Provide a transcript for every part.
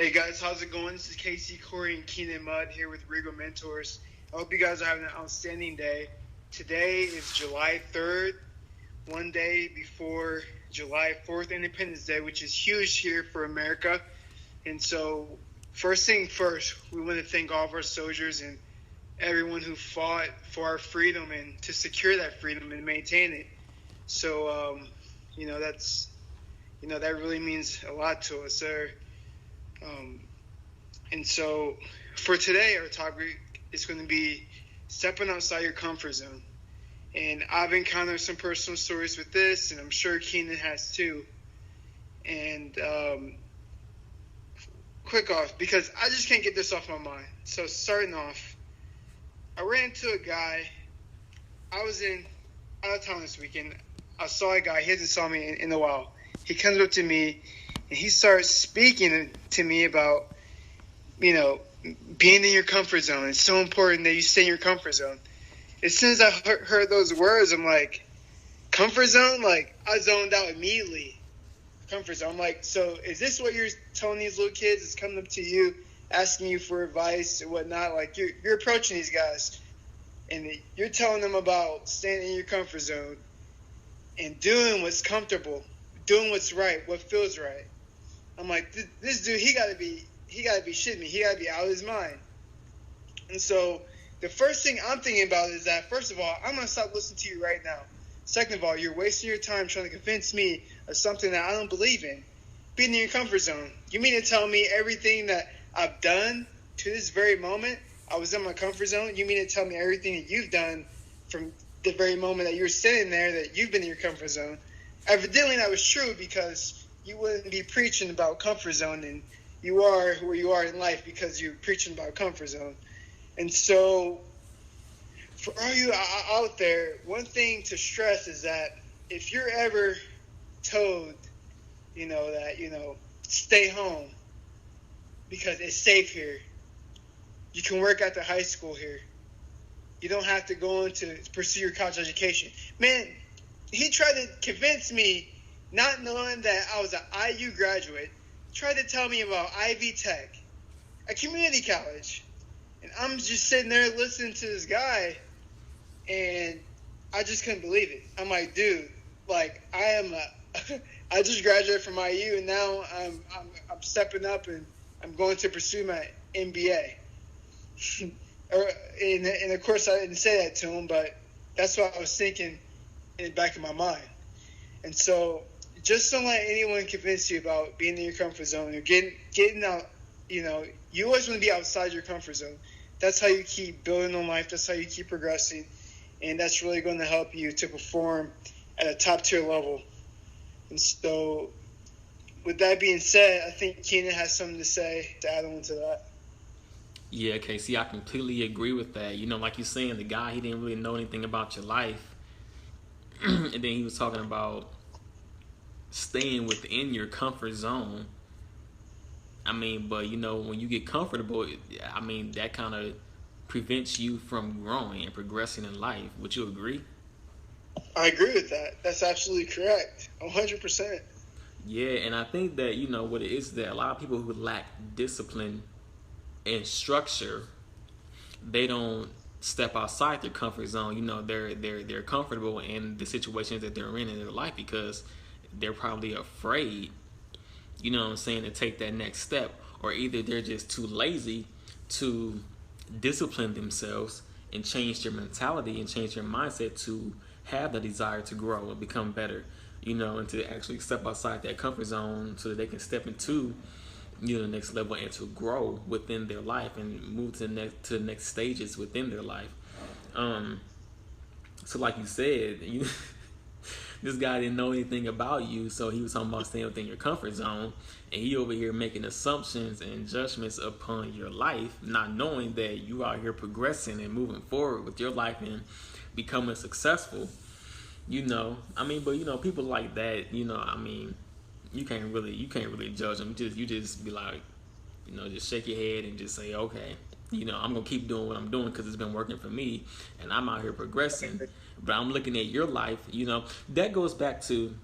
Hey guys, how's it going? This is Casey, Corey, and Keenan Mudd here with Regal Mentorz. I hope you guys are having an outstanding day. Today is July 3rd, one day before July 4th, Independence Day, which is huge here for America. And so, first thing first, we want to thank all of our soldiers and everyone who fought for our freedom and to secure that freedom and maintain it. So, that really means a lot to us there. And so for today, our topic is going to be stepping outside your comfort zone. And I've encountered some personal stories with this, and I'm sure Keenan has too. And quick off, because I just can't get this off my mind. So starting off, I ran into a guy. I was out of town this weekend. I saw a guy. He hasn't saw me in a while. He comes up to me, and he starts speaking to me about, being in your comfort zone. It's so important that you stay in your comfort zone. As soon as I heard those words, I'm like, comfort zone? Like, I zoned out immediately. Comfort zone. I'm like, so is this what you're telling these little kids? It's coming up to you, asking you for advice and whatnot. Like, you're approaching these guys, and you're telling them about staying in your comfort zone and doing what's comfortable, doing what's right, what feels right. I'm like, this dude, he gotta be shitting me. He gotta be out of his mind. And so the first thing I'm thinking about is that, first of all, I'm gonna stop listening to you right now. Second of all, you're wasting your time trying to convince me of something that I don't believe in. Being in your comfort zone. You mean to tell me everything that I've done to this very moment, I was in my comfort zone? You mean to tell me everything that you've done from the very moment that you're sitting there, that you've been in your comfort zone? Evidently that was true, because you wouldn't be preaching about comfort zone, and you are where you are in life because you're preaching about comfort zone. And so for all you out there, one thing to stress is that if you're ever told, stay home because it's safe here, you can work at the high school here, you don't have to go on to pursue your college education. Man, he tried to convince me, not knowing that I was an IU graduate, tried to tell me about Ivy Tech, a community college. And I'm just sitting there listening to this guy, and I just couldn't believe it. I'm like, dude, like, I just graduated from IU, and now I'm stepping up and I'm going to pursue my MBA. And of course I didn't say that to him, but that's what I was thinking in the back of my mind. And so just don't let anyone convince you about being in your comfort zone or getting out. You always want to be outside your comfort zone. That's how you keep building on life. That's how you keep progressing. And that's really going to help you to perform at a top tier level. And so with that being said, I think Keenan has something to say to add on to that. Yeah, Casey, I completely agree with that. Like you're saying, the guy, he didn't really know anything about your life. And then he was talking about staying within your comfort zone. But when you get comfortable, that kind of prevents you from growing and progressing in life. Would you agree? I agree with that. That's absolutely correct. 100%. Yeah, and I think that, what it is, that a lot of people who lack discipline and structure, they don't step outside their comfort zone. They're comfortable in the situations that they're in their life because they're probably afraid, to take that next step, or either they're just too lazy to discipline themselves and change their mentality and change their mindset to have the desire to grow and become better, and to actually step outside that comfort zone so that they can step into the next level and to grow within their life and move to the next stages within their life. So like you said, this guy didn't know anything about you, so he was talking about staying within your comfort zone, and he over here making assumptions and judgments upon your life, not knowing that you out here progressing and moving forward with your life and becoming successful. But people like that, you can't really judge them. You just be like, just shake your head and just say, okay, I'm gonna keep doing what I'm doing because it's been working for me, and I'm out here progressing. But I'm looking at your life, that goes back to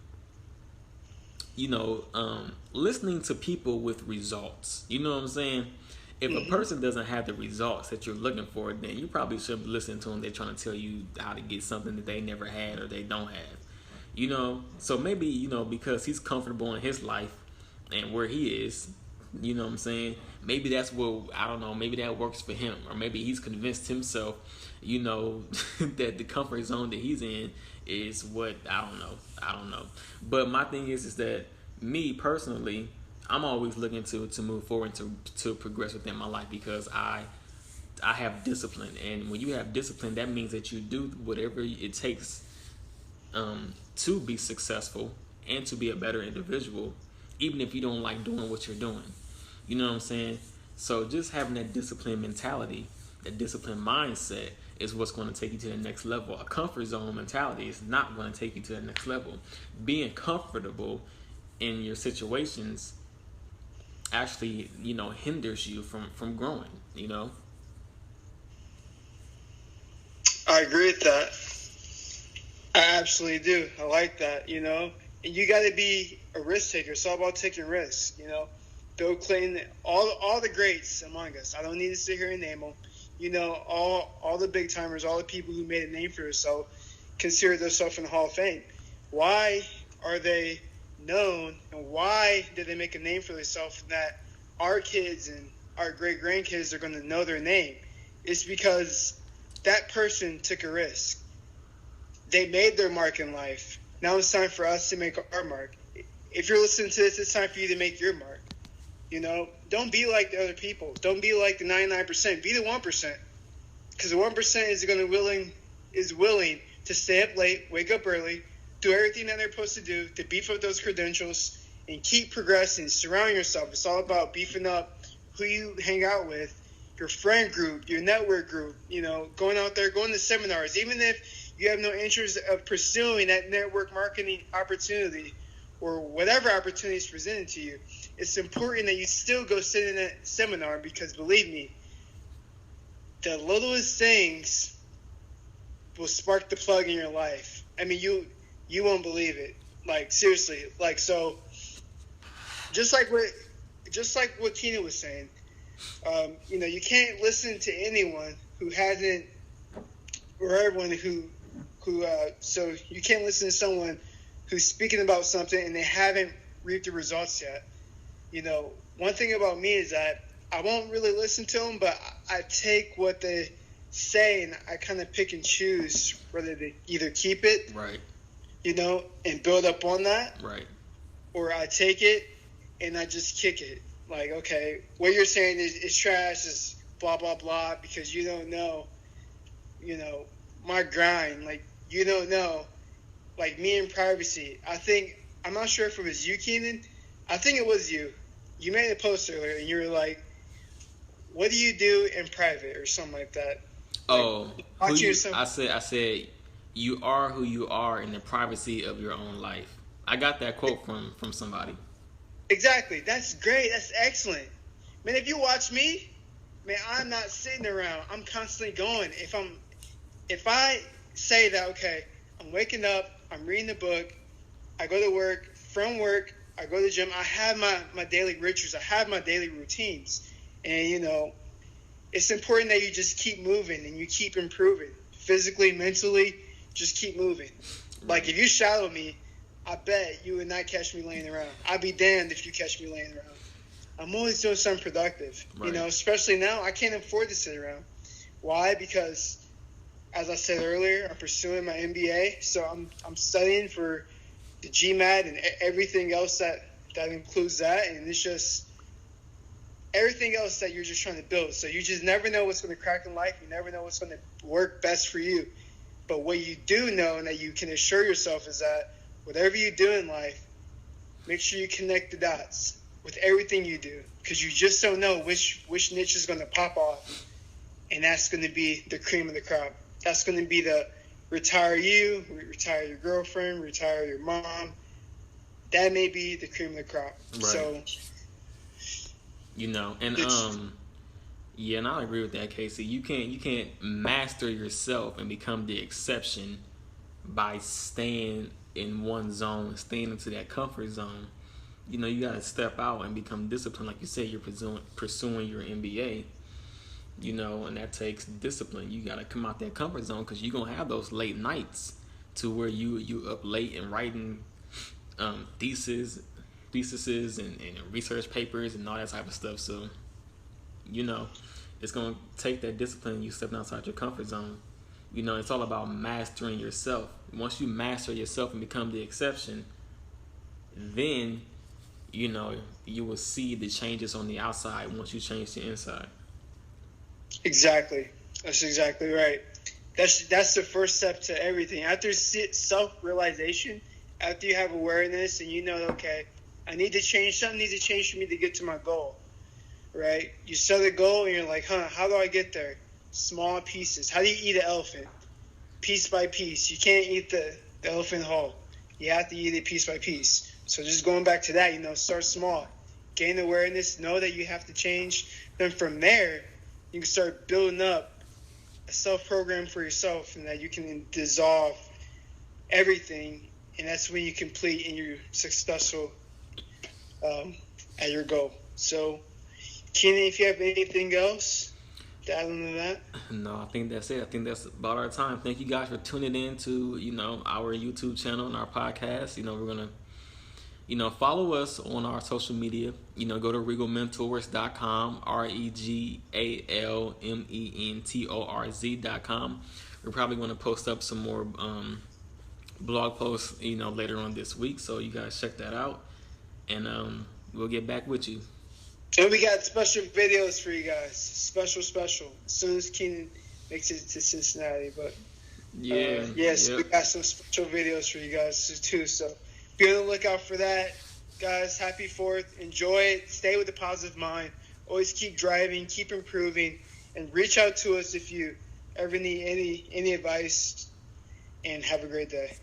listening to people with results. You know what I'm saying? If a person doesn't have the results that you're looking for, then you probably shouldn't listen to them. They're trying to tell you how to get something that they never had or they don't have. So maybe, because he's comfortable in his life and where he is, you know what I'm saying? Maybe that's what, I don't know, maybe that works for him. Or maybe he's convinced himself, that the comfort zone that he's in is what, I don't know. But my thing is that me personally, I'm always looking to move forward, to progress within my life, because I have discipline. And when you have discipline, that means that you do whatever it takes to be successful and to be a better individual, even if you don't like doing what you're doing. You know what I'm saying? So just having that disciplined mentality, that disciplined mindset is what's going to take you to the next level. A comfort zone mentality is not going to take you to the next level. Being comfortable in your situations actually, hinders you from growing, I agree with that. I absolutely do. I like that, And you got to be a risk taker. It's all about taking risks, Bill Clinton, all the greats among us. I don't need to sit here and name them. All the big timers, all the people who made a name for themselves, consider themselves in the Hall of Fame. Why are they known, and why did they make a name for themselves that our kids and our great grandkids are going to know their name? It's because that person took a risk. They made their mark in life. Now it's time for us to make our mark. If you're listening to this, it's time for you to make your mark. Don't be like the other people. Don't be like the 99%. Be the 1%. Because the 1% is willing to stay up late, wake up early, do everything that they're supposed to do to beef up those credentials and keep progressing. Surround yourself. It's all about beefing up who you hang out with, your friend group, your network group, going out there, going to seminars. Even if you have no interest of pursuing that network marketing opportunity or whatever opportunity is presented to you, it's important that you still go sit in that seminar, because believe me, the littlest things will spark the plug in your life. I mean, you won't believe it. Like, seriously. Like, so just like what Keenan was saying, you can't listen to anyone who hasn't, or everyone so you can't listen to someone who's speaking about something and they haven't reaped the results yet. One thing about me is that I won't really listen to them, but I take what they say and I kind of pick and choose whether to either keep it, right, and build up on that, right, or I take it and I just kick it. Like, okay, what you're saying is trash, is blah, blah, blah, because you don't know, my grind. Like, you don't know, like, me in privacy. I'm not sure if it was you, Keenan. I think it was you. You made a post earlier, and you were like, what do you do in private, or something like that? Oh, I said, you are who you are in the privacy of your own life. I got that quote from somebody. Exactly. That's great. That's excellent. Man, if you watch me, man, I'm not sitting around. I'm constantly going. If I say that, okay, I'm waking up, I'm reading the book, I go to work, from work, I go to the gym, I have my daily rituals, I have my daily routines. And, it's important that you just keep moving and you keep improving. Physically, mentally, just keep moving. Like, if you shadow me, I bet you would not catch me laying around. I'd be damned if you catch me laying around. I'm always doing something productive. Right. Especially now, I can't afford to sit around. Why? Because, as I said earlier, I'm pursuing my MBA, so I'm studying for the GMAT and everything else that includes that, and it's just everything else that you're just trying to build. So you just never know what's going to crack in life. You never know what's going to work best for you. But what you do know and that you can assure yourself is that whatever you do in life, make sure you connect the dots with everything you do, because you just don't know which niche is going to pop off, and that's going to be the cream of the crop. That's going to be the retire you, retire your girlfriend, retire your mom. That may be the cream of the crop. Right. So, and I agree with that, Casey. You can't master yourself and become the exception by staying in one zone, staying into that comfort zone. you know, you got to step out and become disciplined. Like you said, you're pursuing your MBA, you know, and that takes discipline. You got to come out that comfort zone because you're going to have those late nights to where you up late and writing theses and research papers and all that type of stuff. So, you know, it's going to take that discipline, you stepping outside your comfort zone. You know, it's all about mastering yourself. Once you master yourself and become the exception, then, you know, you will see the changes on the outside once you change the inside. Exactly. That's exactly right. That's the first step to everything. After self-realization, after you have awareness and you know, okay, I need to change, something needs to change for me to get to my goal, right? You set a goal and you're like, how do I get there? Small pieces. How do you eat an elephant? Piece by piece. You can't eat the elephant whole. You have to eat it piece by piece. So just going back to that, you know, start small. Gain awareness, know that you have to change. Then from there, you can start building up a self-program for yourself and that you can dissolve everything. And that's when you complete and you're successful at your goal. So, Keenan, if you have anything else to add on to that? No, I think that's it. I think that's about our time. Thank you guys for tuning in to, you know, our YouTube channel and our podcast. You know, we're going to, you know, follow us on our social media. You know, go to regalmentorz.com, RegalMentorz.com. We're probably going to post up some more blog posts, you know, later on this week. So you guys check that out. And we'll get back with you. And we got special videos for you guys. Special. As soon as Keenan makes it to Cincinnati. But yes, we got some special videos for you guys too. So be on the lookout for that. Guys, happy 4th. Enjoy it. Stay with a positive mind. Always keep driving, keep improving, and reach out to us if you ever need any advice. And have a great day.